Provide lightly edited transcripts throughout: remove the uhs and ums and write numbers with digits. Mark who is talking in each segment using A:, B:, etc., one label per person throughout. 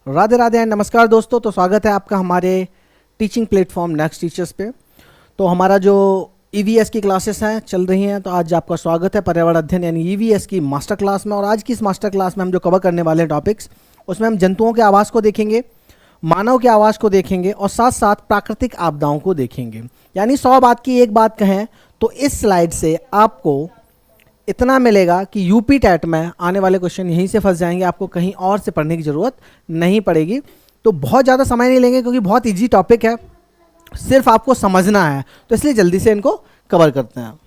A: Radhe Radhe and नमस्कार दोस्तों। तो स्वागत है आपका हमारे टीचिंग प्लेटफॉर्म नेक्स्ट टीचर्स पे। तो हमारा जो ईवीएस की क्लासेस हैं चल रही हैं, तो आज आपका स्वागत है पर्यावरण अध्ययन यानी ईवीएस की मास्टर क्लास में। और आज की इस मास्टर क्लास में हम जो कवर करने वाले हैं टॉपिक्स, उसमें हम जंतुओं के आवास को देखेंगे, मानव के आवास को देखेंगे और साथ साथ प्राकृतिक आपदाओं को देखेंगे। यानी 100 बात की एक बात कहें तो इस स्लाइड से आपको इतना मिलेगा कि यूपी टेट में आने वाले क्वेश्चन यहीं से फंस जाएंगे, आपको कहीं और से पढ़ने की ज़रूरत नहीं पड़ेगी। तो बहुत ज़्यादा समय नहीं लेंगे क्योंकि बहुत इजी टॉपिक है, सिर्फ आपको समझना है, तो इसलिए जल्दी से इनको कवर करते हैं।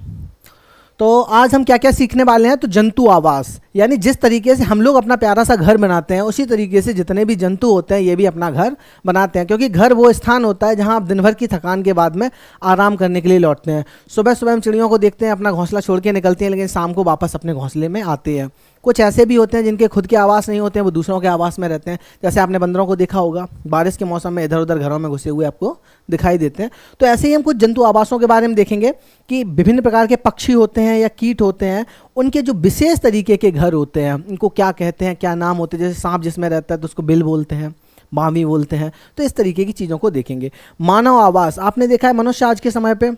A: तो आज हम क्या क्या सीखने वाले हैं, तो जंतु आवास यानी जिस तरीके से हम लोग अपना प्यारा सा घर बनाते हैं, उसी तरीके से जितने भी जंतु होते हैं ये भी अपना घर बनाते हैं। क्योंकि घर वो स्थान होता है जहां आप दिन भर की थकान के बाद में आराम करने के लिए लौटते हैं। सुबह सुबह हम चिड़ियों को देखते हैं अपना घोंसला छोड़ के निकलती हैं, लेकिन शाम को वापस अपने घोंसले में आते हैं। कुछ ऐसे भी होते हैं जिनके खुद के आवास नहीं होते हैं, वो दूसरों के आवास में रहते हैं। जैसे आपने बंदरों को देखा होगा, बारिश के मौसम में इधर उधर घरों में घुसे हुए आपको दिखाई देते हैं। तो ऐसे ही हम कुछ जंतु आवासों के बारे में देखेंगे कि विभिन्न प्रकार के पक्षी होते हैं या कीट होते हैं, उनके जो विशेष तरीके के घर होते हैं उनको क्या कहते हैं, क्या नाम होते हैं। जैसे सांप जिसमें रहता है तो उसको बिल बोलते हैं, बामी बोलते हैं। तो इस तरीके की चीज़ों को देखेंगे। मानव आवास, आपने देखा है मनुष्य आज के समय पे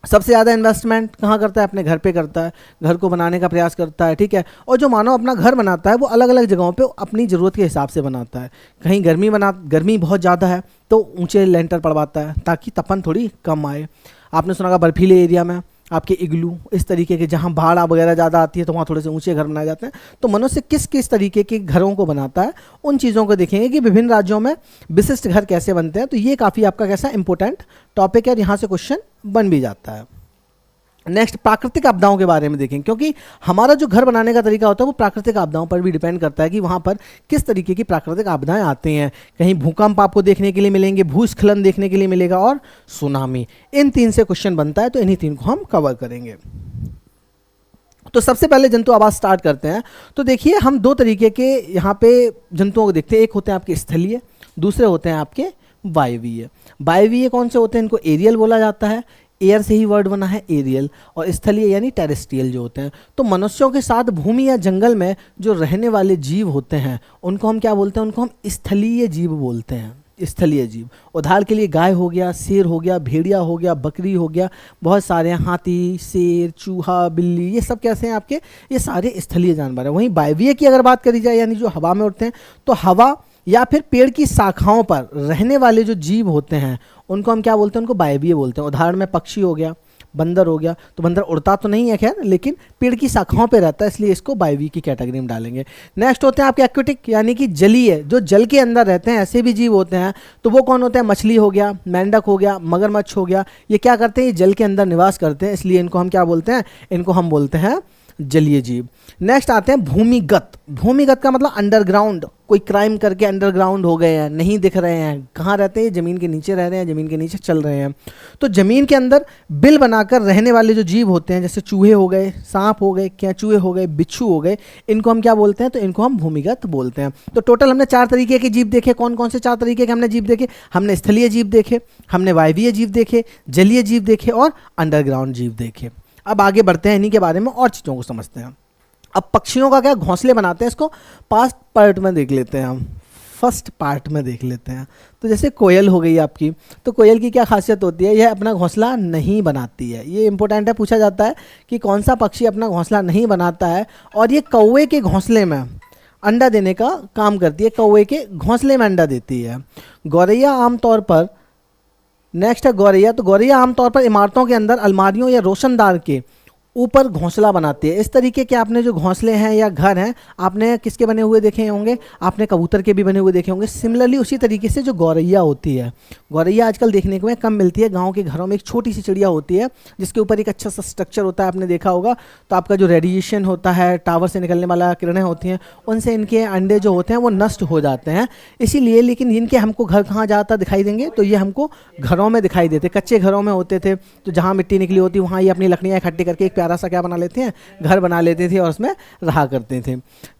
A: सबसे ज़्यादा इन्वेस्टमेंट कहाँ करता है, अपने घर पे करता है, घर को बनाने का प्रयास करता है, ठीक है। और जो मानव अपना घर बनाता है वो अलग अलग जगहों पे अपनी ज़रूरत के हिसाब से बनाता है। कहीं गर्मी बहुत ज़्यादा है तो ऊंचे लेंटर पड़वाता है ताकि तपन थोड़ी कम आए। आपने सुना होगा बर्फीले एरिया में आपके इग्लू, इस तरीके के जहाँ बाढ़ वगैरह ज़्यादा आती है तो वहाँ थोड़े से ऊंचे घर बनाए जाते हैं। तो मनुष्य किस किस तरीके के घरों को बनाता है, उन चीज़ों को देखेंगे कि विभिन्न राज्यों में विशिष्ट घर कैसे बनते हैं। तो ये काफ़ी आपका कैसा इंपॉर्टेंट टॉपिक है और यहाँ से क्वेश्चन बन भी जाता है। नेक्स्ट, प्राकृतिक आपदाओं के बारे में देखेंगे, क्योंकि हमारा जो घर बनाने का तरीका होता है वो प्राकृतिक आपदाओं पर भी डिपेंड करता है कि वहाँ पर किस तरीके की प्राकृतिक आपदाएं आती हैं। कहीं भूकंप आपको देखने के लिए मिलेंगे, भूस्खलन देखने के लिए मिलेगा और सुनामी। इन 3 से क्वेश्चन बनता है, तो इन्हीं 3 को हम कवर करेंगे। तो सबसे पहले जंतु आवास स्टार्ट करते हैं। तो देखिए हम 2 तरीके के यहाँ पे जंतुओं को देखते हैं। एक होते हैं आपके स्थलीय, दूसरे होते हैं आपके वायवीय। वायवीय कौन से होते हैं, इनको एरियल बोला जाता है, एयर से ही वर्ड बना है एरियल। और स्थलीय यानी टेरेस्ट्रियल जो होते हैं। तो मनुष्यों के साथ भूमि या जंगल में जो रहने वाले जीव होते हैं उनको हम क्या बोलते हैं, उनको हम स्थलीय जीव बोलते हैं। स्थलीय जीव, उदाहरण के लिए गाय हो गया, शेर हो गया, भेड़िया हो गया, बकरी हो गया, बहुत सारे हाथी, शेर, चूहा, बिल्ली, ये सब कैसे हैं आपके, ये सारे स्थलीय जानवर हैं। वहीं वायवीय की अगर बात करी जाए यानी जो हवा में उड़ते हैं, तो हवा या फिर पेड़ की शाखाओं पर रहने वाले जो जीव होते हैं उनको हम क्या बोलते हैं, उनको वायवीय बोलते हैं। उदाहरण में पक्षी हो गया, बंदर हो गया। तो बंदर उड़ता तो नहीं है खैर, लेकिन पेड़ की शाखाओं पे रहता है, इसलिए इसको वायवीय की कैटेगरी में डालेंगे। नेक्स्ट होते हैं आपके एक्वेटिक यानी कि जलीय, जो जल के अंदर रहते हैं, ऐसे भी जीव होते हैं। तो वो कौन होते हैं, मछली हो गया, मेंढक हो गया, मगरमच्छ हो गया। ये क्या करते हैं, ये जल के अंदर निवास करते हैं, इसलिए इनको हम क्या बोलते हैं, इनको हम बोलते हैं जलीय जीव। नेक्स्ट आते हैं भूमिगत। भूमिगत का मतलब अंडरग्राउंड, कोई क्राइम करके अंडरग्राउंड हो गए हैं, नहीं दिख रहे हैं, कहाँ रहते हैं, जमीन के नीचे रह रहे हैं, जमीन के नीचे चल रहे हैं। तो जमीन के अंदर बिल बनाकर रहने वाले जो जीव होते हैं, जैसे चूहे हो गए, सांप हो गए, केंचुए हो गए, बिच्छू हो गए, इनको हम क्या बोलते हैं, तो इनको हम भूमिगत बोलते हैं। तो टोटल हमने 4 तरीके के जीव देखे। कौन कौन से 4 तरीके के हमने जीव देखे, हमने स्थलीय जीव देखे, हमने वायवीय जीव देखे, जलीय जीव देखे और अंडरग्राउंड जीव देखे। अब आगे बढ़ते हैं, इन्हीं के बारे में और चीज़ों को समझते हैं। अब पक्षियों का क्या घोंसले बनाते हैं, इसको पास्ट पार्ट में देख लेते हैं हम, फर्स्ट पार्ट में देख लेते हैं। तो जैसे कोयल हो गई आपकी, तो कोयल की क्या खासियत होती है, यह अपना घोंसला नहीं बनाती है। ये इंपॉर्टेंट है, पूछा जाता है कि कौन सा पक्षी अपना घोंसला नहीं बनाता है। और ये कौवे के घोंसले में अंडा देने का काम करती है, कौवे के घोंसले में अंडा देती है। गौरैया आमतौर पर, नेक्स्ट है गौरैया। तो गौरैया आमतौर पर इमारतों के अंदर अलमारियों या रोशनदार के ऊपर घोंसला बनाती है। इस तरीके के आपने जो घोंसले हैं या घर हैं, आपने किसके बने हुए देखे होंगे, आपने कबूतर के भी बने हुए देखे होंगे। सिमिलरली उसी तरीके से जो गौरैया होती है, गौरैया आजकल देखने को कम मिलती है। गांव के घरों में एक छोटी सी चिड़िया होती है जिसके ऊपर एक अच्छा सा स्ट्रक्चर होता है, आपने देखा होगा। तो आपका जो रेडिएशन होता है, टावर से निकलने वाला किरणें होती हैं, उनसे इनके अंडे जो होते हैं वो नष्ट हो जाते हैं। इसीलिए, लेकिन इनके हमको घर कहाँ ज़्यादातर दिखाई देंगे, तो ये हमको घरों में दिखाई देते। कच्चे घरों में होते थे, तो जहाँ मिट्टी निकली होती वहाँ ये अपनी लकड़ियाँ इकट्ठी करके एक प्यारा सा क्या बना लेते हैं, घर बना लेते थे और उसमें रहा करते थे।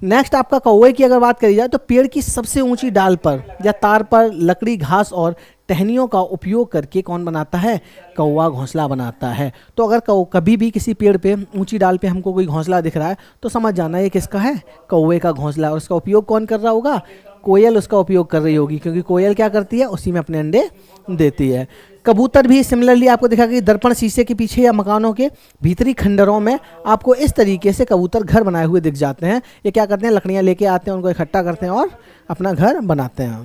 A: नेक्स्ट आपका कौवे की अगर बात करी जाए, तो पेड़ की सबसे ऊंची डाल पर या तार पर लकड़ी, घास और टहनियों का उपयोग करके कौन बनाता है, कौवा घोंसला बनाता है। तो अगर कभी भी किसी पेड़ पे ऊंची डाल पे हमको कोई घोंसला दिख रहा है तो समझ जाना ये किसका है, कौवे का घोंसला। और उसका उपयोग कौन कर रहा होगा, कोयल उसका उपयोग कर रही होगी, क्योंकि कोयल क्या करती है, उसी में अपने अंडे देती है। कबूतर भी सिमिलरली आपको दिखा कि दर्पण शीशे के पीछे या मकानों के भीतरी खंडरों में आपको इस तरीके से कबूतर घर बनाए हुए दिख जाते हैं। ये क्या करते हैं, लकड़ियाँ लेके आते हैं, उनको इकट्ठा करते हैं और अपना घर बनाते हैं।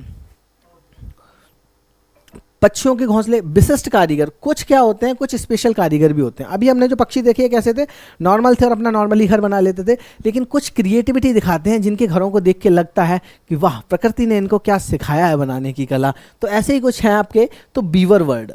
A: पक्षियों के घोंसले विशिष्ट कारीगर, कुछ क्या होते हैं, कुछ स्पेशल कारीगर भी होते हैं। अभी हमने जो पक्षी देखे कैसे थे, नॉर्मल थे और अपना नॉर्मली घर बना लेते थे, लेकिन कुछ क्रिएटिविटी दिखाते हैं जिनके घरों को देख के लगता है कि वाह, प्रकृति ने इनको क्या सिखाया है बनाने की कला। तो ऐसे ही कुछ हैं आपके। तो बीवर वर्ड,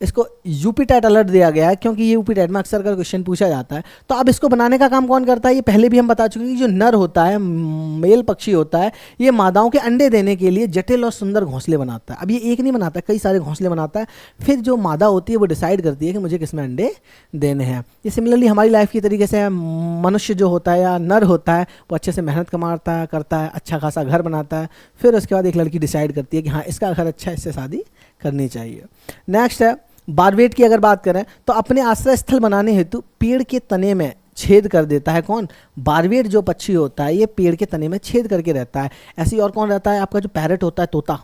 A: इसको यूपी टेट अलर्ट दिया गया है, क्योंकि ये यूपी टेट में अक्सर का क्वेश्चन पूछा जाता है। तो अब इसको बनाने का काम कौन करता है, ये पहले भी हम बता चुके हैं कि जो नर होता है, मेल पक्षी होता है, ये मादाओं के अंडे देने के लिए जटिल और सुंदर घोंसले बनाता है। अब ये एक नहीं बनाता, कई सारे घोंसले बनाता है। फिर जो मादा होती है वो डिसाइड करती है कि मुझे किसमें अंडे देने हैं। ये सिमिलरली हमारी लाइफ की तरीके से मनुष्य जो होता है या नर होता है, वो अच्छे से मेहनत कमाता है, करता है, अच्छा खासा घर बनाता है। फिर उसके बाद एक लड़की डिसाइड करती है कि हाँ, इसका घर अच्छा है, इससे शादी करनी चाहिए। नेक्स्ट है बारबेट की अगर बात करें तो अपने आश्रय स्थल बनाने हेतु पेड़ के तने में छेद कर देता है। कौन, बारबेट जो पक्षी होता है ये पेड़ के तने में छेद करके रहता है। ऐसी और कौन रहता है, आपका जो पैरट होता है, तोता,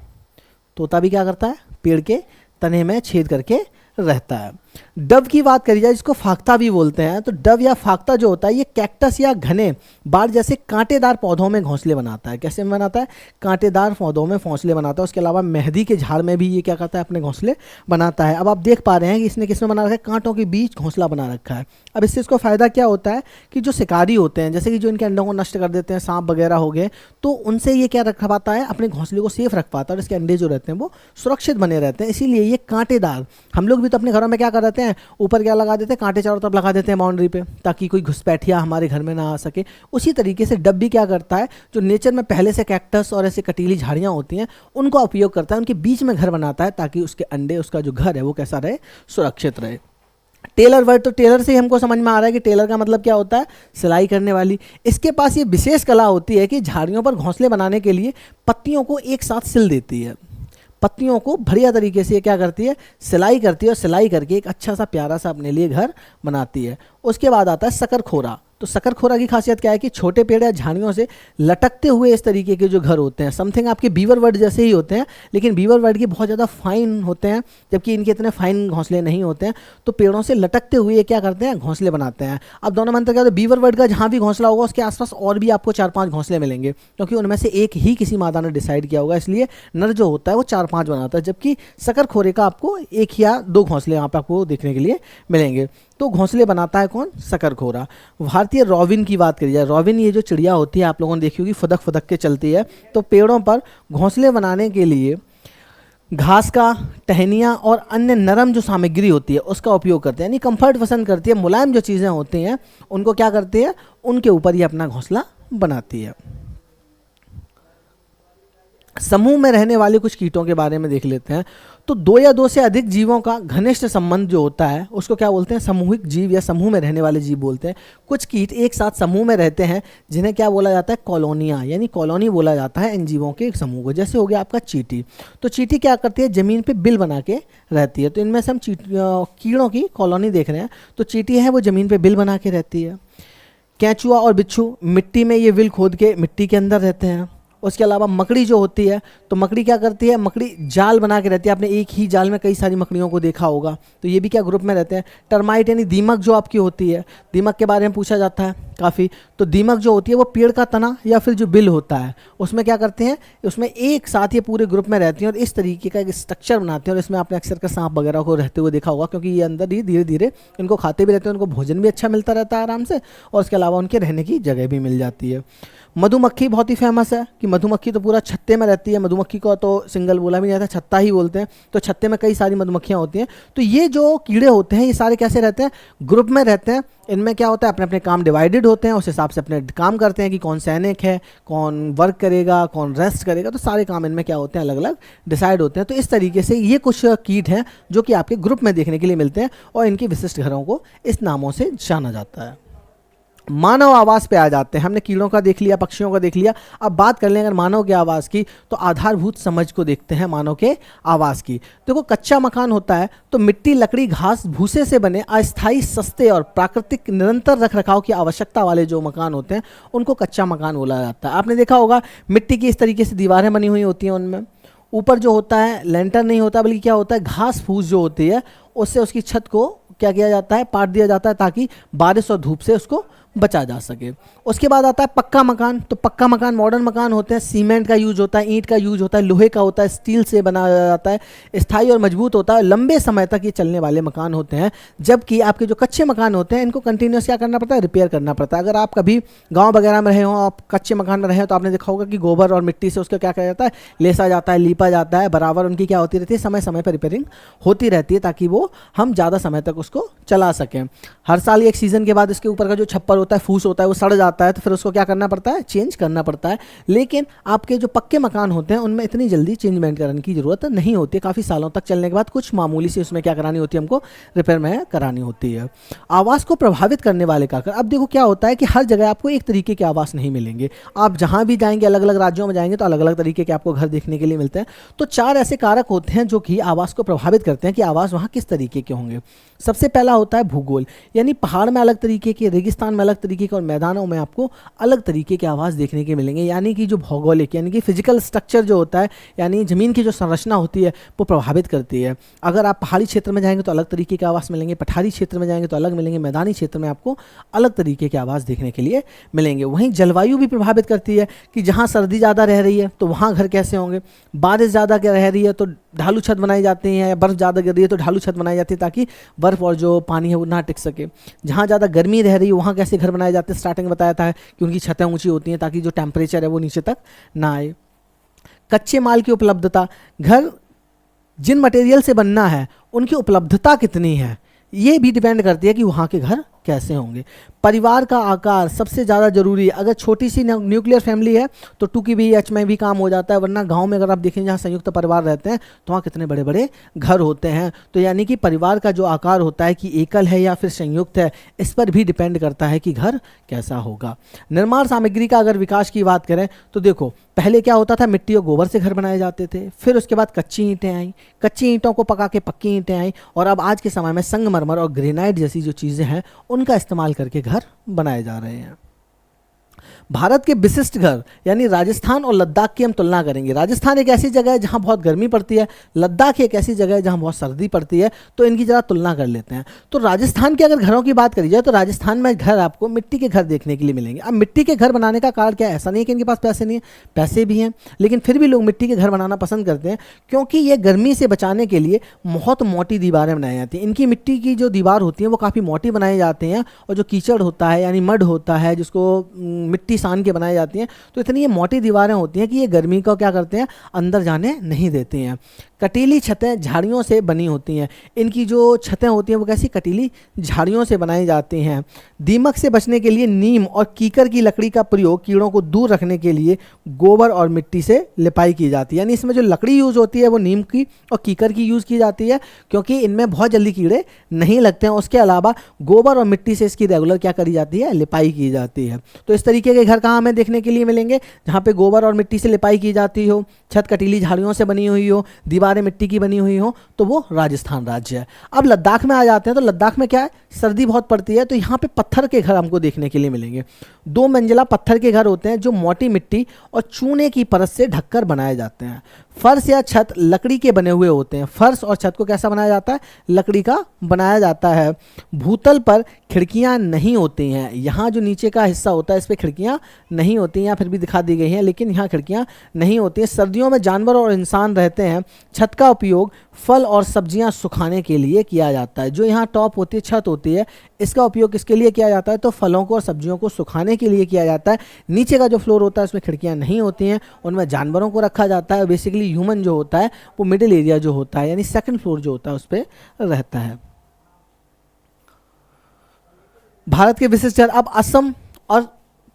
A: तोता भी क्या करता है, पेड़ के तने में छेद करके रहता है। डव की बात करी जाए, जिसको फाख्ता भी बोलते हैं, तो डव या फाख्ता जो होता है ये कैक्टस या घने बाड़ जैसे कांटेदार पौधों में घोंसले बनाता है। कैसे बनाता है, कांटेदार पौधों में घोंसले बनाता है। उसके अलावा मेहंदी के झाड़ में भी ये क्या करता है, अपने घोंसले बनाता है। अब आप देख पा रहे हैं कि इसने किसमें बना रखा है, कांटों के बीच घोंसला बना रखा है। अब इससे इसको फायदा क्या होता है कि जो शिकारी होते हैं, जैसे कि जो इनके अंडों को नष्ट कर देते हैं, सांप वगैरह हो गए, तो उनसे ये क्या रख पाता है, अपने घोंसले को सेफ रख पाता है और इसके अंडे जो रहते हैं वो सुरक्षित बने रहते हैं। इसीलिए ये कांटेदार, हम लोग भी तो अपने घरों में क्या कर देते हैं, ऊपर क्या लगा देते हैं, कांटे चारों तरफ लगा देते हैं बाउंड्री पे, ताकि कोई घुसपैठिया हमारे घर में ना आ सके। उसी तरीके से डब भी क्या करता है, जो नेचर में पहले से कैक्टस और ऐसे कटीली झाड़ियाँ होती हैं उनको उपयोग करता है, उनके बीच में घर बनाता है, ताकि उसके अंडे, उसका जो घर है वो कैसा रहे, सुरक्षित रहे। टेलर वर्ड, तो टेलर से ही हमको समझ में आ रहा है कि टेलर का मतलब क्या होता है, सिलाई करने वाली। इसके पास ये विशेष कला होती है कि झाड़ियों पर घोंसले बनाने के लिए पत्तियों को एक साथ सिल देती है। पत्तियों को बढ़िया तरीके से क्या करती है, सिलाई करती है, और सिलाई करके एक अच्छा सा प्यारा सा अपने लिए घर बनाती है। उसके बाद आता है शकरखोरा। तो शकरखोरा की खासियत क्या है कि छोटे पेड़ या झाड़ियों से लटकते हुए इस तरीके के जो घर होते हैं, समथिंग आपके बीवर वर्ड जैसे ही होते हैं, लेकिन बीवर वर्ड के बहुत ज़्यादा फाइन होते हैं, जबकि इनके इतने फाइन घोंसले नहीं होते हैं। तो पेड़ों से लटकते हुए ये क्या करते हैं, घोंसले बनाते हैं। अब दोनों में अंतर क्या होता है, बीवर वर्ड का जहाँ भी घोंसला होगा उसके आसपास और भी आपको 4-5 घोंसले मिलेंगे, क्योंकि उनमें से एक ही किसी मादा ने डिसाइड किया होगा, इसलिए नर जो होता है वो 4-5 बनाता है, जबकि शकरखोरे का आपको 1 या 2 घोंसले यहाँ पे आपको देखने के लिए मिलेंगे। तो घोंसले बनाता है कौन, शकरखोरा। भारतीय रॉबिन की बात करी जाए, रॉबिन ये जो चिड़िया होती है आप लोगों ने देखी होगी, फुदक फुदक के चलती है। तो पेड़ों पर घोंसले बनाने के लिए घास का, टहनियाँ और अन्य नरम जो सामग्री होती है उसका उपयोग करते हैं, यानी कंफर्ट पसंद करती है, मुलायम जो चीज़ें होती हैं उनको क्या करती है, उनके ऊपर ये अपना घोंसला बनाती है। समूह में रहने वाले कुछ कीटों के बारे में देख लेते हैं। तो 2 या 2 से अधिक जीवों का घनिष्ठ संबंध जो होता है उसको क्या बोलते हैं, सामूहिक जीव या समूह में रहने वाले जीव बोलते हैं। कुछ कीट एक साथ समूह में रहते हैं जिन्हें क्या बोला जाता है, कॉलोनियाँ, यानी कॉलोनी बोला जाता है इन जीवों के एक समूह को। जैसे हो गया आपका चींटी। तो चींटी क्या करती है, ज़मीन पे बिल बना के रहती है। तो इनमें से हम कीड़ों की कॉलोनी देख रहे हैं। तो चींटी है वो ज़मीन पर बिल बना के रहती है। केंचुआ और बिच्छू मिट्टी में ये बिल खोद के मिट्टी के अंदर रहते हैं। उसके अलावा मकड़ी जो होती है, तो मकड़ी क्या करती है, मकड़ी जाल बना के रहती है। आपने एक ही जाल में कई सारी मकड़ियों को देखा होगा, तो ये भी क्या ग्रुप में रहते हैं। टर्माइट यानी दीमक जो आपकी होती है, दीमक के बारे में पूछा जाता है काफ़ी। तो दीमक जो होती है वो पेड़ का तना या फिर जो बिल होता है उसमें क्या करते हैं, उसमें एक साथ ये पूरे ग्रुप में रहती हैं और इस तरीके का एक स्ट्रक्चर बनाते हैं। और इसमें आपने अक्सर का सांप वगैरह को रहते हुए देखा होगा, क्योंकि ये अंदर ही धीरे धीरे इनको खाते भी रहते हैं, उनको भोजन भी अच्छा मिलता रहता है आराम से, और उसके अलावा उनके रहने की जगह भी मिल जाती है। मधुमक्खी बहुत ही फेमस है कि मधुमक्खी तो पूरा छत्ते में रहती है। मधुमक्खी को तो सिंगल बोला भी नहीं जाता, छत्ता ही बोलते हैं। तो छत्ते में कई सारी मधुमक्खियाँ होती हैं। तो ये जो कीड़े होते हैं ये सारे कैसे रहते हैं, ग्रुप में रहते हैं। इनमें क्या होता है, अपने अपने काम डिवाइडेड होते हैं, उस हिसाब से अपने काम करते हैं कि कौन सैनिक है, कौन वर्क करेगा, कौन रेस्ट करेगा। तो सारे काम इनमें क्या होते हैं, अलग अलग डिसाइड होते हैं। तो इस तरीके से ये कुछ कीट हैं जो कि आपके ग्रुप में देखने के लिए मिलते हैं और इनके विशिष्ट घरों को इस नामों से जाना जाता है। मानव आवास पे आ जाते हैं। हमने कीड़ों का देख लिया, पक्षियों का देख लिया, अब बात कर लें अगर मानव के आवास की, तो आधारभूत समझ को देखते हैं मानव के आवास की। देखो कच्चा मकान होता है तो मिट्टी, लकड़ी, घास, भूसे से बने अस्थायी, सस्ते और प्राकृतिक निरंतर रख रखाव की आवश्यकता वाले जो मकान होते हैं उनको कच्चा मकान बोला जाता है। आपने देखा होगा मिट्टी की इस तरीके से दीवारें बनी हुई होती हैं, उनमें ऊपर जो होता है लेंटर नहीं होता, बल्कि क्या होता है, घास फूस जो होती है उससे उसकी छत को क्या किया जाता है, पाट दिया जाता है ताकि बारिश और धूप से उसको बचा जा सके। उसके बाद आता है पक्का मकान। तो पक्का मकान मॉडर्न मकान होते हैं, सीमेंट का यूज होता है, ईंट का यूज होता है, लोहे का होता है, स्टील से बनाया जाता है, स्थायी और मजबूत होता है, लंबे समय तक ये चलने वाले मकान होते हैं। जबकि आपके जो कच्चे मकान होते हैं इनको कंटिन्यूस क्या करना पड़ता है, रिपेयर करना पड़ता है। अगर आप कभी गाँव वगैरह में रहे हो, आप कच्चे मकान में रहे हो, तो आपने देखा होगा कि गोबर और मिट्टी से उसका क्या किया जाता है, लेसा जाता है, लीपा जाता है, बराबर उनकी क्या होती रहती है, समय समय पर रिपेयरिंग होती रहती है ताकि वो हम ज़्यादा समय तक उसको चला सकें। हर साल एक सीज़न के बाद इसके ऊपर का जो छप्पर होता है, फूस होता है, वो सड़ जाता है, तो फिर उसको क्या करना पड़ता है, चेंज करना पड़ता है। लेकिन आपके जो पक्के मकान होते हैं उनमें इतनी जल्दी चेंजमेंट करने की ज़रूरत नहीं होती है। काफ़ी सालों तक चलने के बाद कुछ मामूली सी उसमें क्या करानी होती है, हमको रिपेयर में करानी होती है। आवास को प्रभावित करने वाले कारक, अब देखो क्या होता है कि हर जगह आपको एक तरीके के आवास नहीं मिलेंगे। आप जहाँ भी जाएंगे, अलग अलग राज्यों में जाएंगे तो अलग अलग तरीके के आपको घर देखने के लिए मिलते हैं। तो 4 ऐसे कारक होते हैं जो कि आवास को प्रभावित करते हैं कि आवास वहाँ किस तरीके के होंगे। सबसे पहला होता है भूगोल, यानी पहाड़ में अलग तरीके के, रेगिस्तान में अलग तरीके के और मैदानों में आपको अलग तरीके के आवास देखने के मिलेंगे। यानी कि जो भौगोलिक यानी कि फिजिकल स्ट्रक्चर जो होता है, यानी ज़मीन की जो संरचना होती है वो प्रभावित करती है। अगर आप पहाड़ी क्षेत्र में जाएंगे तो अलग तरीके के आवास मिलेंगे, पठारी क्षेत्र में जाएंगे तो अलग मिलेंगे, मैदानी क्षेत्र में आपको अलग तरीके के आवास देखने के लिए मिलेंगे। वहीं जलवायु भी प्रभावित करती है कि जहाँ सर्दी ज़्यादा रह रही है तो वहाँ घर कैसे होंगे, बारिश ज़्यादा रह रही है तो ढालू छत बनाई जाती हैं, या बर्फ़ ज़्यादा गिर रही है तो ढालू छत बनाई जाती है ताकि बर्फ़ और जो पानी है वो ना टिक सके। जहाँ ज़्यादा गर्मी रह रही है वहाँ कैसे घर बनाए जाते हैं, स्टार्टिंग में बताया था कि उनकी छतें ऊंची होती हैं ताकि जो टेम्परेचर है वो नीचे तक ना आए। कच्चे माल की उपलब्धता, घर जिन मटेरियल से बनना है उनकी उपलब्धता कितनी है ये भी डिपेंड करती है कि वहाँ के घर कैसे होंगे। परिवार का आकार सबसे ज़्यादा जरूरी है। अगर छोटी सी न्यूक्लियर फैमिली है तो 2 की BH में भी काम हो जाता है, वरना गांव में अगर आप देखें जहाँ संयुक्त परिवार रहते हैं तो वहाँ कितने बड़े बड़े घर होते हैं। तो यानी कि परिवार का जो आकार होता है कि एकल है या फिर संयुक्त है, इस पर भी डिपेंड करता है कि घर कैसा होगा। निर्माण सामग्री का अगर विकास की बात करें तो देखो पहले क्या होता था, मिट्टी और गोबर से घर बनाए जाते थे, फिर उसके बाद कच्ची ईंटें आई, कच्ची ईंटों को पका के पक्की ईंटें आई, और अब आज के समय में संगमरमर और ग्रेनाइट जैसी जो चीज़ें हैं उनका इस्तेमाल करके घर बनाए जा रहे हैं। भारत के विशिष्ट घर यानी राजस्थान और लद्दाख की हम तुलना करेंगे। राजस्थान एक ऐसी जगह है जहां बहुत गर्मी पड़ती है, लद्दाख एक ऐसी जगह है जहां बहुत सर्दी पड़ती है, तो इनकी ज़रा तुलना कर लेते हैं। तो राजस्थान के अगर घरों की बात करी जाए तो राजस्थान में घर आपको मिट्टी के घर देखने के लिए मिलेंगे। अब मिट्टी के घर बनाने का कारण क्या है, ऐसा नहीं है कि इनके पास पैसे नहीं है, पैसे भी हैं, लेकिन फिर भी लोग मिट्टी के घर बनाना पसंद करते हैं क्योंकि ये गर्मी से बचाने के लिए बहुत मोटी दीवारें बनाई जाती हैं। इनकी मिट्टी की जो दीवार होती है वो काफ़ी मोटी बनाई जाती हैं, और जो कीचड़ होता है यानी मड होता है जिसको मिट्टी सान के बनाई जाती हैं, तो इतनी ये मोटी दीवारें होती हैं कि ये गर्मी को क्या करते हैं, अंदर जाने नहीं देती हैं। कटीली छतें झाड़ियों से बनी होती हैं। इनकी जो छतें होती हैं वो कैसी, कटीली झाड़ियों से बनाई जाती हैं। दीमक से बचने के लिए नीम और कीकर की लकड़ी का प्रयोग कीड़ों को दूर रखने के लिए गोबर और मिट्टी से लिपाई की जाती है। यानी इसमें जो लकड़ी यूज़ होती है वो नीम की और कीकर की यूज़ की जाती है क्योंकि इनमें बहुत जल्दी कीड़े नहीं लगते हैं। उसके अलावा गोबर और मिट्टी से इसकी रेगुलर क्या करी जाती है, लिपाई की जाती है। तो इस तरीके के घर कहाँ हमें देखने के लिए मिलेंगे, जहाँ पे गोबर और मिट्टी से लिपाई की जाती हो, छत कटीली झाड़ियों से बनी हुई हो, दीवारें मिट्टी की बनी हुई हो, तो वो राजस्थान राज्य है। अब लद्दाख में आ जाते हैं तो लद्दाख में क्या है, सर्दी बहुत पड़ती है, तो यहाँ पे पत्थर के घर हमको देखने के लिए मिलेंगे। 2 मंजिला पत्थर के घर होते हैं जो मोटी मिट्टी और चूने की परत से ढककर बनाए जाते हैं। फर्श या छत लकड़ी के बने हुए होते हैं। फर्श और छत को कैसा बनाया जाता है, लकड़ी का बनाया जाता है। भूतल पर खिड़कियां नहीं होती हैं। यहाँ जो नीचे का हिस्सा होता है इस पर खिड़कियां नहीं होती हैं, फिर भी दिखा दी गई हैं, लेकिन यहाँ खिड़कियां नहीं होती हैं। सर्दियों में जानवर और इंसान रहते हैं। छत का उपयोग फल और सब्जियां सुखाने के लिए किया जाता है। जो यहाँ टॉप होती है, छत होती है, इसका उपयोग किसके लिए किया जाता है, तो फलों को और सब्जियों को सुखाने के लिए किया जाता है। नीचे का जो फ्लोर होता है उसमें खिड़कियां नहीं होती हैं, उनमें जानवरों को रखा जाता है। बेसिकली ह्यूमन जो होता है वो मिडिल एरिया जो होता है यानी सेकंड फ्लोर जो होता है उस पर रहता है। भारत के विशिष्ट घर, अब असम और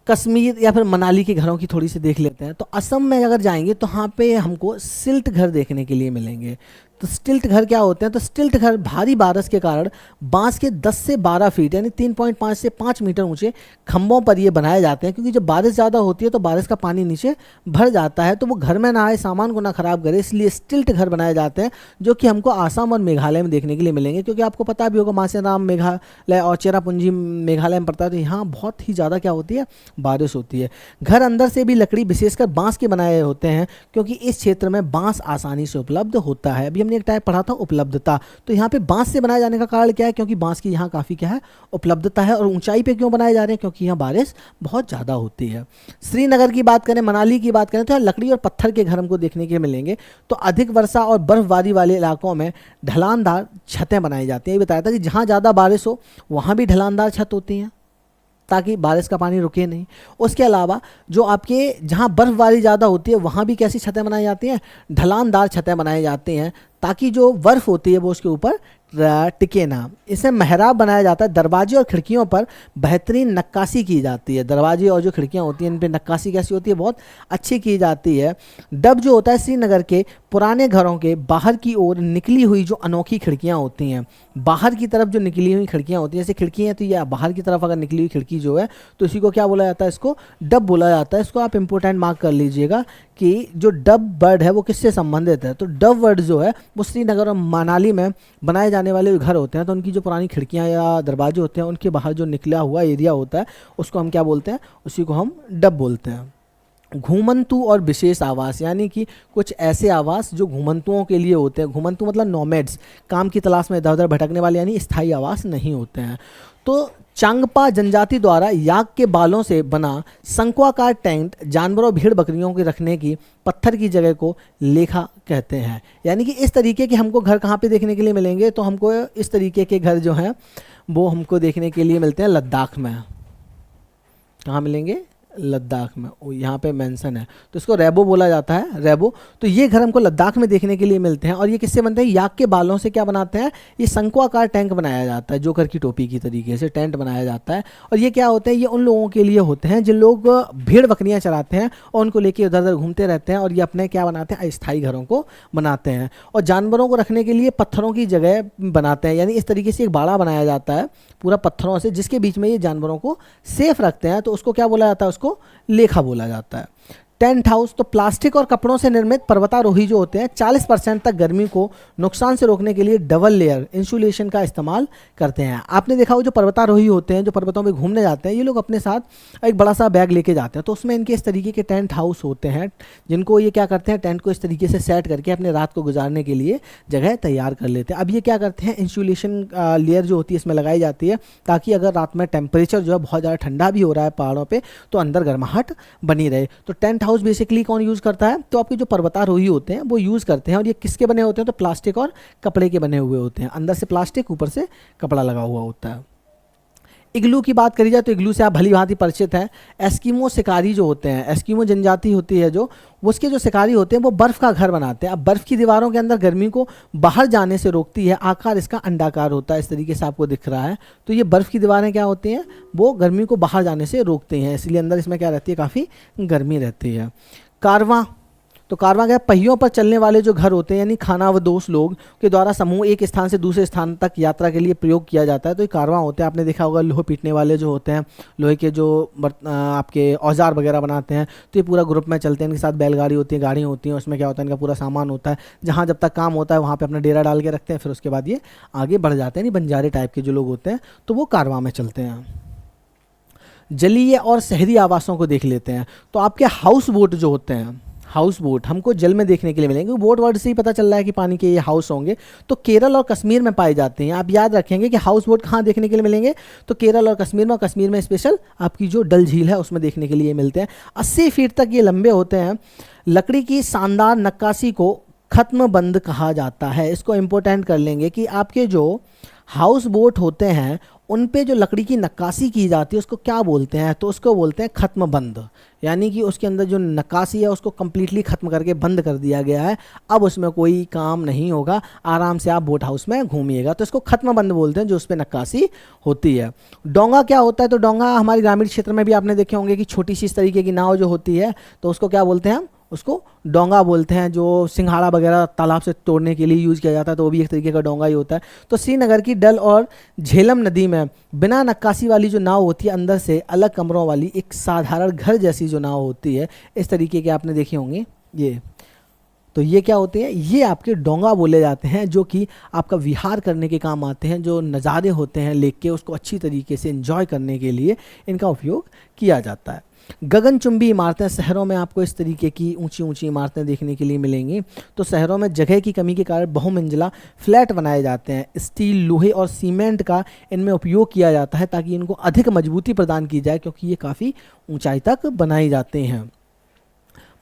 A: कश्मीर या फिर मनाली के घरों की थोड़ी सी देख लेते हैं। तो असम में अगर जाएंगे तो वहाँ पे हमको सिल्ट घर देखने के लिए मिलेंगे। तो स्टिल्ट घर क्या होते हैं? तो स्टिल्ट घर भारी बारिश के कारण बांस के 10 से 12 फीट यानी 3.5 से 5 मीटर ऊंचे खंभों पर ये बनाए जाते हैं, क्योंकि जब बारिश ज़्यादा होती है तो बारिश का पानी नीचे भर जाता है, तो वो घर में ना आए, सामान को ना खराब करे, इसलिए स्टिल्ट घर बनाए जाते हैं, जो कि हमको आसाम और मेघालय में देखने के लिए मिलेंगे। क्योंकि आपको पता भी होगा मासेराम मेघालय और चेरापूंजी मेघालय में पड़ता है, तो यहाँ बहुत ही ज़्यादा क्या होती है? बारिश होती है। घर अंदर से भी लकड़ी विशेषकर बांस के बनाए होते हैं, क्योंकि इस क्षेत्र में बांस आसानी से उपलब्ध होता है। अभी हमने एक टाइप पढ़ा था उपलब्धता, तो यहाँ पे बांस से बनाए जाने का कारण क्या है? क्योंकि बांस की यहाँ काफ़ी क्या है? उपलब्धता है। और ऊंचाई पे क्यों बनाए जा रहे हैं? क्योंकि यहाँ बारिश बहुत ज़्यादा होती है। श्रीनगर की बात करें, मनाली की बात करें, तो यहाँ लकड़ी और पत्थर के घर हमको देखने के मिलेंगे। तो अधिक वर्षा और बर्फबारी वाले इलाकों में ढलानदार छतें बनाई जाती हैं। ये बताया था कि जहाँ ज़्यादा बारिश हो वहाँ भी ढलानदार छत होती हैं, ताकि बारिश का पानी रुके नहीं। उसके अलावा जो आपके जहाँ बर्फबारी ज़्यादा होती है वहाँ भी कैसी छतें बनाई जाती हैं? ढलानदार छतें बनाई जाती हैं, ताकि जो बर्फ़ होती है वो उसके ऊपर टिके ना। इसे मेहराब बनाया जाता है। दरवाजे और खिड़कियों पर बेहतरीन नक्काशी की जाती है। दरवाजे और जो खिड़कियाँ होती हैं इन पर नक्काशी कैसी होती है? बहुत अच्छी की जाती है। डब जो होता है श्रीनगर के पुराने घरों के बाहर की ओर निकली हुई जो अनोखी खिड़कियाँ होती हैं, बाहर की तरफ जो निकली हुई खिड़कियाँ होती हैं, जैसे खिड़की हैं तो ये बाहर की तरफ अगर निकली हुई खिड़की जो है तो इसी को क्या बोला जाता है? इसको डब बोला जाता है। इसको आप इंपॉर्टेंट मार्क कर लीजिएगा कि जो डब वर्ड है वो किससे संबंधित है। तो डब वर्ड जो है वो श्रीनगर और मनाली में बनाए जाने वाले जो घर होते हैं, तो उनकी जो पुरानी खिड़कियां या दरवाजे होते हैं उनके बाहर जो निकला हुआ एरिया होता है उसको हम क्या बोलते हैं? उसी को हम डब बोलते हैं। घूमंतु और विशेष आवास, यानी कि कुछ ऐसे आवास जो घूमंतुओं के लिए होते हैं। घूमंतु मतलब नोमैड्स, काम की तलाश में इधर उधर भटकने वाले, यानी स्थायी आवास नहीं होते हैं। तो चांगपा जनजाति द्वारा याक के बालों से बना शंक्वाकार टेंट जानवरों भेड़ बकरियों के रखने की पत्थर की जगह को लेखा कहते हैं। यानी कि इस तरीके के हमको घर कहाँ पे देखने के लिए मिलेंगे? तो हमको इस तरीके के घर जो हैं वो हमको देखने के लिए मिलते हैं लद्दाख में। कहाँ मिलेंगे? लद्दाख में। यहाँ पे मेंशन है, तो इसको रेबो बोला जाता है, रेबो। तो ये घर हमको लद्दाख में देखने के लिए मिलते हैं। और ये किससे बनते हैं? याक के बालों से क्या बनाते हैं? ये शंक्वाकार टैंक बनाया जाता है, जोकर की टोपी की तरीके से टेंट बनाया जाता है। और ये क्या होते हैं? ये उन लोगों के लिए होते हैं जिन लोग भेड़ बकरियाँ चराते हैं और उनको लेके इधर उधर घूमते रहते हैं, और ये अपने क्या बनाते हैं? अस्थायी घरों को बनाते हैं। और जानवरों को रखने के लिए पत्थरों की जगह बनाते हैं, यानी इस तरीके से एक बाड़ा बनाया जाता है पूरा पत्थरों से, जिसके बीच में ये जानवरों को सेफ रखते हैं। तो उसको क्या बोला जाता है? उसको लेखा बोला जाता है। टेंट हाउस, तो प्लास्टिक और कपड़ों से निर्मित पर्वतारोही जो होते हैं 40% तक गर्मी को नुकसान से रोकने के लिए डबल लेयर इंसुलेशन का इस्तेमाल करते हैं। आपने देखा हो जो पर्वतारोही होते हैं, जो पर्वतों में घूमने जाते हैं, ये लोग अपने साथ एक बड़ा सा बैग लेके जाते हैं, तो उसमें इनके इस तरीके के टेंट हाउस होते हैं, जिनको ये क्या करते हैं? टेंट को इस तरीके से सेट करके अपने रात को गुजारने के लिए जगह तैयार कर लेते हैं। अब ये क्या करते हैं? इंसुलेशन लेयर जो होती है इसमें लगाई जाती है, ताकि अगर रात में टेम्परेचर जो है बहुत ज़्यादा ठंडा भी हो रहा है पहाड़ों पर, तो अंदर गर्माहट बनी रहे। तो टेंट हाउस बेसिकली कौन यूज़ करता है? तो आपके जो पर्वतारोही होते हैं वो यूज़ करते हैं। और ये किसके बने होते हैं? तो प्लास्टिक और कपड़े के बने हुए होते हैं। अंदर से प्लास्टिक, ऊपर से कपड़ा लगा हुआ होता है। इग्लू की बात करी जाए तो इग्लू से आप भली भांति परिचित हैं। एस्किमो शिकारी जो होते हैं, एस्किमो जनजाति होती है जो, उसके जो शिकारी होते हैं वो बर्फ़ का घर बनाते हैं। अब बर्फ़ की दीवारों के अंदर गर्मी को बाहर जाने से रोकती है। आकार इसका अंडाकार होता है, इस तरीके से आपको दिख रहा है। तो ये बर्फ़ की दीवारें क्या होती हैं? वो गर्मी को बाहर जाने से रोकते हैं, इसलिए अंदर इसमें क्या रहती है? काफ़ी गर्मी रहती है। कारवां, तो कारवां क्या? पहियों पर चलने वाले जो घर होते हैं, यानी खानाबदोश लोग के द्वारा समूह एक स्थान से दूसरे स्थान तक यात्रा के लिए प्रयोग किया जाता है, तो ये कारवां होते हैं। आपने देखा होगा लोहे पीटने वाले जो होते हैं, लोहे के जो आपके औजार वगैरह बनाते हैं, तो ये पूरा ग्रुप में चलते हैं। इनके साथ बैलगाड़ी होती है, गाड़ियाँ होती हैं, उसमें क्या होता है? इनका पूरा सामान होता है। जहाँ जब तक काम होता है वहाँ पर अपना डेरा डाल के रखते हैं, फिर उसके बाद ये आगे बढ़ जाते हैं। यानी बंजारे टाइप के जो लोग होते हैं तो वो कारवां में चलते हैं। जलीय और शहरी आवासों को देख लेते हैं। तो आपके हाउस बोट जो होते हैं, हाउस बोट हमको जल में देखने के लिए मिलेंगे। बोट वर्ड से ही पता चल रहा है कि पानी के ये हाउस होंगे। तो केरल और कश्मीर में पाए जाते हैं। आप याद रखेंगे कि हाउस बोट कहाँ देखने के लिए मिलेंगे? तो केरल और कश्मीर में। कश्मीर में स्पेशल आपकी जो डल झील है उसमें देखने के लिए मिलते हैं। 80 फीट तक ये लंबे होते हैं। लकड़ी की शानदार नक्काशी को खत्म बंद कहा जाता है। इसको इम्पोर्टेंट कर लेंगे कि आपके जो हाउस बोट होते हैं उन पे जो लकड़ी की नक्काशी की जाती है उसको क्या बोलते हैं? तो उसको बोलते हैं खत्म बंद, यानी कि उसके अंदर जो नक्काशी है उसको कम्प्लीटली ख़त्म करके बंद कर दिया गया है। अब उसमें कोई काम नहीं होगा, आराम से आप बोट हाउस में घूमिएगा। तो इसको खत्म बंद बोलते हैं जो उस पर नक्काशी होती है। डोंगा क्या होता है? तो डोंगा हमारे ग्रामीण क्षेत्र में भी आपने देखे होंगे कि छोटी सी इस तरीके की नाव जो होती है तो उसको क्या बोलते हैं हम? उसको डोंगा बोलते हैं। जो सिंघाड़ा वगैरह तालाब से तोड़ने के लिए यूज़ किया जाता है तो वो भी एक तरीके का डोंगा ही होता है। तो श्रीनगर की डल और झेलम नदी में बिना नक्काशी वाली जो नाव होती है, अंदर से अलग कमरों वाली एक साधारण घर जैसी जो नाव होती है, इस तरीके के आपने देखे होंगे ये। तो ये क्या होते हैं, ये आपके डोंगा बोले जाते हैं, जो कि आपका विहार करने के काम आते हैं। जो नज़ारे होते हैं लेक के, उसको अच्छी तरीके से एंजॉय करने के लिए इनका उपयोग किया जाता है। गगनचुंबी इमारतें, शहरों में आपको इस तरीके की ऊंची ऊंची इमारतें देखने के लिए मिलेंगी। तो शहरों में जगह की कमी के कारण बहुमंजिला फ्लैट बनाए जाते हैं। स्टील, लोहे और सीमेंट का इनमें उपयोग किया जाता है ताकि इनको अधिक मजबूती प्रदान की जाए, क्योंकि ये काफ़ी ऊंचाई तक बनाए जाते हैं।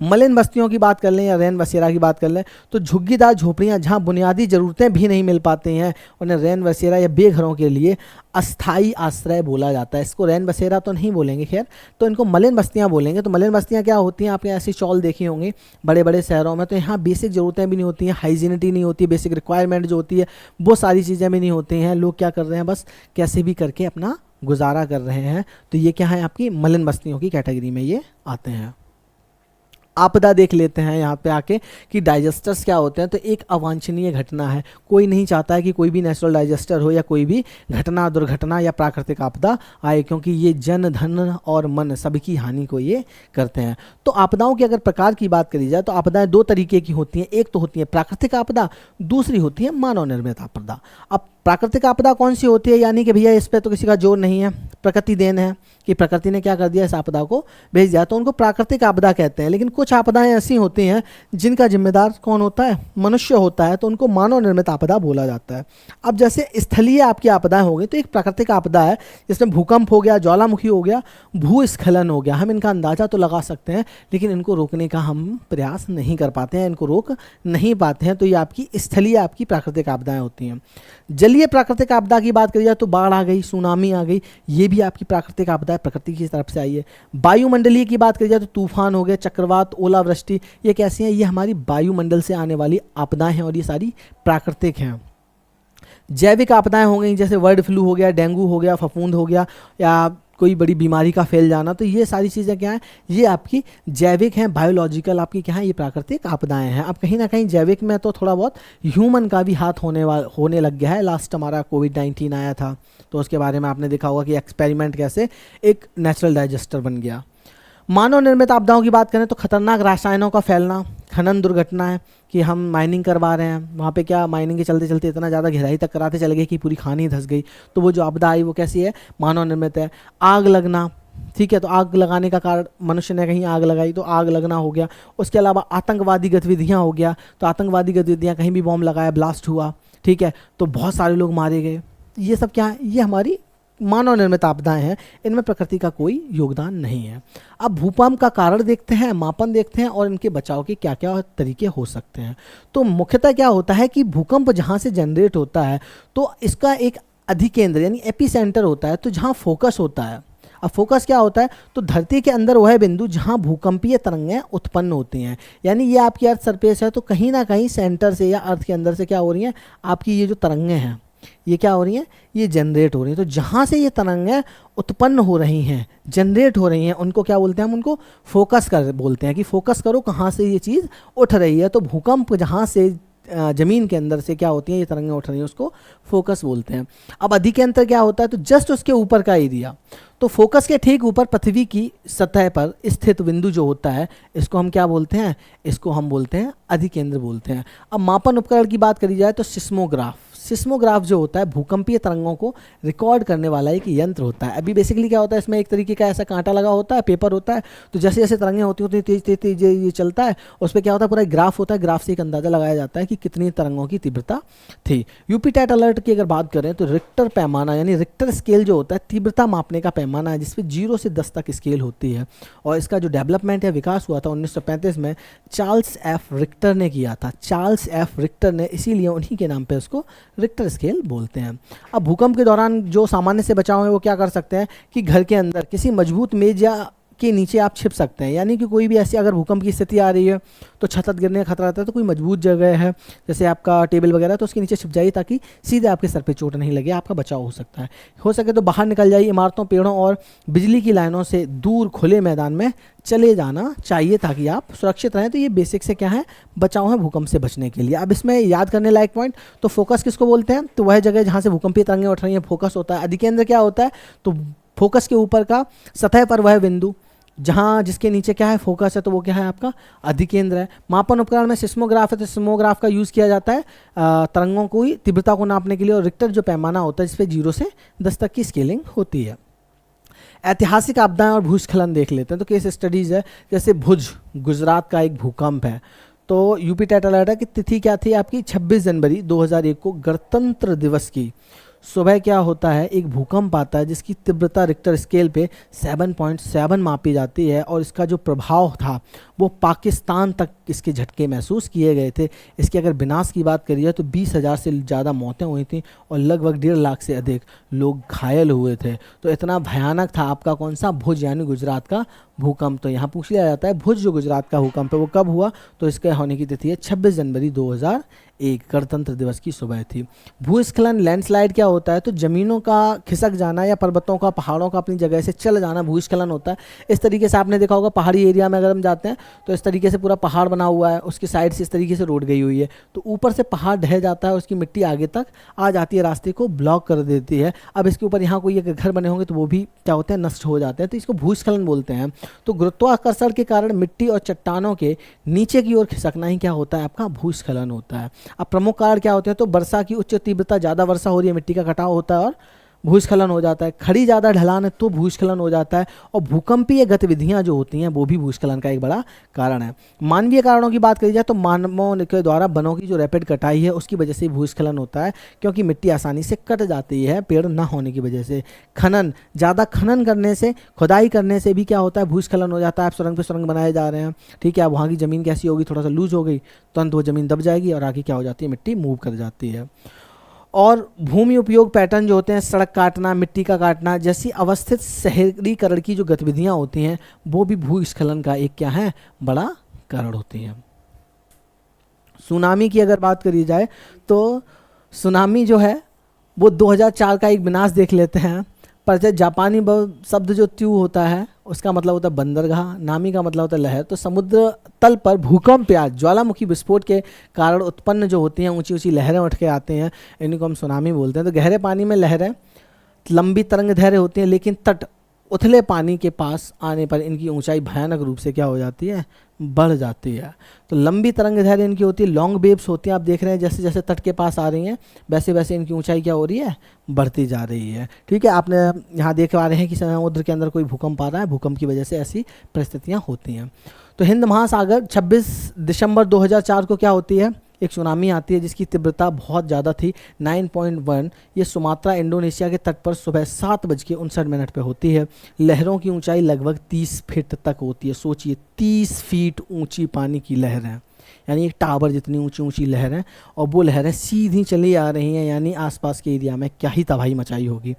A: मलिन बस्तियों की बात कर लें या रैन बसेरा की बात कर लें, तो झुग्गीदार झोपड़ियाँ जहाँ बुनियादी ज़रूरतें भी नहीं मिल पाती हैं, उन्हें रैन बसेरा या बेघरों के लिए अस्थाई आश्रय बोला जाता है। इसको रैन बसेरा तो नहीं बोलेंगे खैर, तो इनको मलिन बस्तियाँ बोलेंगे। तो मलिन बस्तियाँ क्या होती हैं, आपने ऐसी चौल देखी होंगी बड़े बड़े शहरों में, तो यहाँ बेसिक ज़रूरतें भी नहीं होती हैं, हाइजीनिटी नहीं होती, बेसिक रिक्वायरमेंट जो होती है वो सारी चीज़ें भी नहीं होती हैं। लोग क्या कर रहे हैं, बस कैसे भी करके अपना गुजारा कर रहे हैं। तो ये क्या है, आपकी मलिन बस्तियों की कैटेगरी में ये आते हैं। आपदा देख लेते हैं यहाँ पे आके कि डाइजेस्टर्स क्या होते हैं। तो एक अवांछनीय घटना है, कोई नहीं चाहता है कि कोई भी नेचुरल डाइजेस्टर हो या कोई भी घटना, दुर्घटना या प्राकृतिक आपदा आए, क्योंकि ये जन, धन और मन सभी की हानि को ये करते हैं। तो आपदाओं के अगर प्रकार की बात करी जाए तो आपदाएं दो तरीके की होती हैं। एक तो होती है प्राकृतिक आपदा, दूसरी होती है मानव निर्मित आपदा। अब प्राकृतिक आपदा कौन सी होती है, यानी कि भैया इस पर तो किसी का जोर नहीं है, प्रकृति देन है कि प्रकृति ने क्या कर दिया, इस आपदा को भेज दिया, तो उनको प्राकृतिक आपदा कहते हैं। लेकिन कुछ आपदाएं ऐसी होती हैं जिनका जिम्मेदार कौन होता है, मनुष्य होता है, तो उनको मानव निर्मित आपदा बोला जाता है। अब जैसे स्थलीय आपकी आपदाएं हो गई, तो एक प्राकृतिक आपदा है जिसमें भूकंप हो गया, ज्वालामुखी हो गया, भूस्खलन हो गया। हम इनका अंदाजा तो लगा सकते हैं लेकिन इनको रोकने का हम प्रयास नहीं कर पाते हैं, इनको रोक नहीं पाते हैं। तो ये आपकी स्थलीय आपकी प्राकृतिक आपदाएं होती हैं। जलीय प्राकृतिक आपदा की बात करी जाए तो बाढ़ आ गई, सुनामी आ गई, ये भी आपकी प्राकृतिक आपदा है, प्रकृति की तरफ से आई है। वायुमंडलीय की बात करी जाए तो तूफान हो गए, चक्रवात, ओलावृष्टि, ये कैसी हैं, ये हमारी वायुमंडल से आने वाली आपदाएं हैं और ये सारी प्राकृतिक हैं। जैविक आपदाएं हो गई, जैसे बर्ड फ्लू हो गया, डेंगू हो गया, फफूंद हो गया, या कोई बड़ी बीमारी का फैल जाना, तो ये सारी चीज़ें क्या हैं, ये आपकी जैविक हैं, बायोलॉजिकल आपकी क्या है, ये प्राकृतिक आपदाएं हैं। अब कहीं ना कहीं जैविक में तो थोड़ा बहुत ह्यूमन का भी हाथ होने लग गया है। लास्ट हमारा कोविड-19 आया था तो उसके बारे में आपने देखा होगा कि एक्सपेरिमेंट कैसे एक नेचुरल डाइजेस्टर बन गया। मानव निर्मित आपदाओं की बात करें तो खतरनाक रसायनों का फैलना, खनन दुर्घटना है कि हम माइनिंग करवा रहे हैं, वहाँ पे क्या माइनिंग के चलते चलते इतना ज़्यादा गहराई तक कराते चले गए कि पूरी खान ही धंस गई, तो वो जो आपदा आई वो कैसी है, मानव निर्मित है। आग लगना, ठीक है, तो आग लगाने का कारण मनुष्य ने कहीं आग लगाई तो आग लगना हो गया। उसके अलावा आतंकवादी गतिविधियाँ हो गया, तो आतंकवादी गतिविधियाँ, कहीं भी बॉम्ब लगाया, ब्लास्ट हुआ, ठीक है, तो बहुत सारे लोग मारे गए। ये सब क्या है, ये हमारी मानव निर्मित आपदाएं हैं, इनमें प्रकृति का कोई योगदान नहीं है। अब भूकंप का कारण देखते हैं, मापन देखते हैं और इनके बचाव के क्या क्या तरीके हो सकते हैं। तो मुख्यतः क्या होता है कि भूकंप जहाँ से जनरेट होता है तो इसका एक अधिकेंद्र यानी एपिसेंटर होता है, तो जहाँ फोकस होता है। अब फोकस क्या होता है, तो धरती के अंदर वह बिंदु जहाँ भूकंपीय तरंगें उत्पन्न होती हैं, यानी ये आपकी अर्थ सरफेस है, तो कहीं ना कहीं सेंटर से या अर्थ के अंदर से क्या हो रही हैं, आपकी ये जो तरंगें हैं ये क्या हो रही हैं, ये जनरेट हो रही हैं। तो जहाँ से ये तरंगें उत्पन्न हो रही हैं, जनरेट हो रही हैं, उनको क्या बोलते हैं, हम उनको फोकस कर बोलते हैं कि फोकस करो कहाँ से ये चीज़ उठ रही है। तो भूकंप जहाँ से ज़मीन के अंदर से क्या होती हैं, ये तरंगें उठ रही हैं, उसको फोकस बोलते हैं। अब अधिकेंद्र क्या होता है, तो जस्ट उसके ऊपर का एरिया, तो फोकस के ठीक ऊपर पृथ्वी की सतह पर स्थित बिंदु जो होता है, इसको हम क्या बोलते हैं, इसको हम बोलते हैं अधिकेंद्र बोलते हैं। अब मापन उपकरण की बात करी जाए तो सिस्मोग्राफ, सिस्मोग्राफ जो होता है भूकंपीय तरंगों को रिकॉर्ड करने वाला एक यंत्र होता है। अभी बेसिकली क्या होता है, इसमें एक तरीके का ऐसा कांटा लगा होता है, पेपर होता है, तो जैसे जैसे तरंगें होती होती तेज तेज तेज ये चलता है, उस पर क्या होता है, पूरा ग्राफ होता है, ग्राफ से एक अंदाजा लगाया जाता है कि कितनी तरंगों की तीव्रता थी। यूपीटेट अलर्ट की अगर बात करें तो रिक्टर पैमाना यानी रिक्टर स्केल जो होता है तीव्रता मापने का पैमाना है, जिसपे 0 से 10 तक स्केल होती है, और इसका जो डेवलपमेंट या विकास हुआ था 1935 में चार्ल्स एफ रिक्टर ने किया था। चार्ल्स एफ रिक्टर ने, इसीलिए उन्हीं के नाम पे उसको रिक्टर स्केल बोलते हैं। अब भूकंप के दौरान जो सामान्य से बचाव है वो क्या कर सकते हैं कि घर के अंदर किसी मजबूत मेज या के नीचे आप छिप सकते हैं। यानी कि कोई भी ऐसी अगर भूकंप की स्थिति आ रही है तो छत गिरने का खतरा रहता है, तो कोई मजबूत जगह है जैसे आपका टेबल वगैरह, तो उसके नीचे छिप जाइए ताकि सीधे आपके सर पे चोट नहीं लगे, आपका बचाव हो सकता है। हो सके तो बाहर निकल जाइए, इमारतों, पेड़ों और बिजली की लाइनों से दूर खुले मैदान में चले जाना चाहिए ताकि आप सुरक्षित रहें। तो ये बेसिक से क्या है, बचाव है भूकंप से बचने के लिए। अब इसमें याद करने लायक पॉइंट, तो फोकस किसको बोलते हैं, तो वह जगह जहाँ से भूकंपीय तरंगें उठ रही हैं, फोकस होता है। अधिकेंद्र क्या होता है, तो फोकस के ऊपर का सतह पर वह बिंदु जहाँ जिसके नीचे क्या है, फोकस है, तो वो क्या है, आपका अधिकेंद्र है। मापन उपकरण में सिस्मोग्राफ है, तो सिस्मोग्राफ का यूज़ किया जाता है तरंगों को तीव्रता को नापने के लिए। और रिक्टर जो पैमाना होता है जिसपे 0 से 10 तक की स्केलिंग होती है। ऐतिहासिक आपदाएं और भूस्खलन देख लेते हैं। तो केस स्टडीज़ है, जैसे भुज गुजरात का एक भूकंप है। तो यूपी टेट अलर्ट है कि तिथि क्या थी आपकी, 26 जनवरी 2001 को गणतंत्र दिवस की सुबह क्या होता है, एक भूकंप आता है जिसकी तीव्रता रिक्टर स्केल पे 7.7 मापी जाती है। और इसका जो प्रभाव था वो पाकिस्तान तक इसके झटके महसूस किए गए थे। इसके अगर विनाश की बात करी जाए तो 20,000 से ज़्यादा मौतें हुई थी और लगभग 1.5 लाख से अधिक लोग घायल हुए थे। तो इतना भयानक था आपका कौन सा, भुज यानी गुजरात का भूकंप। तो यहाँ पूछ लिया जाता है भुज जो गुजरात का भूकंप है वो कब हुआ, तो इसके होने की तिथि है 26 जनवरी 2001, गणतंत्र दिवस की सुबह थी। भूस्खलन लैंडस्लाइड क्या होता है, तो ज़मीनों का खिसक जाना या पर्वतों का, पहाड़ों का अपनी जगह से चल जाना भूस्खलन होता है। इस तरीके से आपने देखा होगा पहाड़ी एरिया में अगर हम जाते हैं तो इस तरीके से पूरा पहाड़ बना हुआ है, उसकी साइड से इस तरीके से रोड गई हुई है, तो ऊपर से पहाड़ ढह जाता है, उसकी मिट्टी आगे तक आ जाती है, रास्ते को ब्लॉक कर देती है। अब इसके ऊपर यहाँ कोई घर बने होंगे तो वो भी क्या होते हैं, नष्ट हो जाते हैं। तो इसको भूस्खलन बोलते हैं। तो गुरुत्वाकर्षण के कारण मिट्टी और चट्टानों के नीचे की ओर खिसकना ही क्या होता है, आपका भूस्खलन होता है। अब प्रमुख कारण क्या होते हैं, तो वर्षा की उच्च तीव्रता, ज़्यादा वर्षा हो रही है, मिट्टी का कटाव होता है और भूस्खलन हो जाता है। खड़ी ज़्यादा ढलान है तो भूस्खलन हो जाता है। और भूकंपीय गतिविधियां जो होती हैं वो भी भूस्खलन का एक बड़ा कारण है। मानवीय कारणों की बात करी जाए तो मानवों के द्वारा वनों की जो रैपिड कटाई है उसकी वजह से भूस्खलन होता है, क्योंकि मिट्टी आसानी से कट जाती है पेड़ न होने की वजह से। खनन, ज़्यादा खनन करने से, खुदाई करने से भी क्या होता है, भूस्खलन हो जाता है। आप सुरंग पे सुरंग बनाए जा रहे हैं, ठीक है, अब वहाँ की ज़मीन कैसी होगी, थोड़ा सा लूज हो गई, तुरंत वो ज़मीन दब जाएगी और आगे क्या हो जाती है, मिट्टी मूव कर जाती है। और भूमि उपयोग पैटर्न जो होते हैं, सड़क काटना, मिट्टी का काटना जैसी अवस्थित शहरीकरण की जो गतिविधियां होती हैं वो भी भूस्खलन का एक क्या है, बड़ा कारण होती हैं। सुनामी की अगर बात करी जाए तो सुनामी जो है वो 2004 का एक विनाश देख लेते हैं। पर जापानी शब्द जो त्यू होता है उसका मतलब होता है बंदरगाह, नामी का मतलब होता है लहर। तो समुद्र तल पर भूकंप या ज्वालामुखी विस्फोट के कारण उत्पन्न जो होती हैं ऊंची ऊंची लहरें उठ के आते हैं, इनको हम सुनामी बोलते हैं। तो गहरे पानी में लहरें लंबी तरंग दैर्घ्य होती हैं, लेकिन तट उथले पानी के पास आने पर इनकी ऊंचाई भयानक रूप से क्या हो जाती है, बढ़ जाती है। तो लंबी तरंग दैर्घ्य इनकी होती है, लॉन्ग वेव्स होती हैं। आप देख रहे हैं जैसे जैसे तट के पास आ रही हैं वैसे वैसे इनकी ऊंचाई क्या हो रही है, बढ़ती जा रही है। ठीक है, आपने यहाँ देख पा रहे हैं कि समुद्र के अंदर कोई भूकंप आ रहा है, भूकंप की वजह से ऐसी परिस्थितियाँ होती हैं। तो हिंद महासागर 26 दिसंबर 2004 को क्या होती है, एक सुनामी आती है जिसकी तीव्रता बहुत ज़्यादा थी, 9.1। ये सुमात्रा इंडोनेशिया के तट पर सुबह 7:59 पे होती है। लहरों की ऊंचाई लगभग 30 फीट तक होती है। सोचिए 30 फीट ऊंची पानी की लहर है, यानी एक टावर जितनी ऊंची ऊंची लहर है, और वो लहरें सीधी चली आ रही हैं, यानी आसपास के एरिया में क्या ही तबाही मचाई होगी।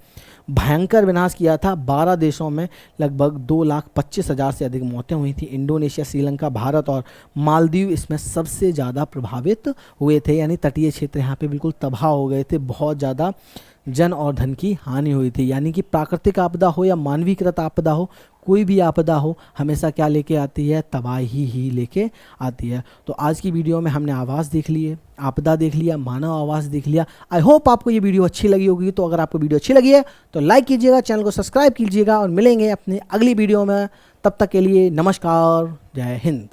A: भयंकर विनाश किया था, 12 देशों में लगभग 2,25,000 से अधिक मौतें हुई थी। इंडोनेशिया, श्रीलंका, भारत और मालदीव इसमें सबसे ज़्यादा प्रभावित हुए थे, यानी तटीय क्षेत्र यहाँ पे बिल्कुल तबाह हो गए थे, बहुत ज़्यादा जन और धन की हानि हुई थी। यानी कि प्राकृतिक आपदा हो या मानवीकृत आपदा हो, कोई भी आपदा हो हमेशा क्या लेके आती है, तबाही ही लेके आती है। तो आज की वीडियो में हमने आवाज़ देख ली है, आपदा देख लिया, मानव आवाज़ देख लिया। आई होप आपको ये वीडियो अच्छी लगी होगी। तो अगर आपको वीडियो अच्छी लगी है तो लाइक कीजिएगा, चैनल को सब्सक्राइब कीजिएगा और मिलेंगे अपने अगली वीडियो में। तब तक के लिए नमस्कार, जय हिंद।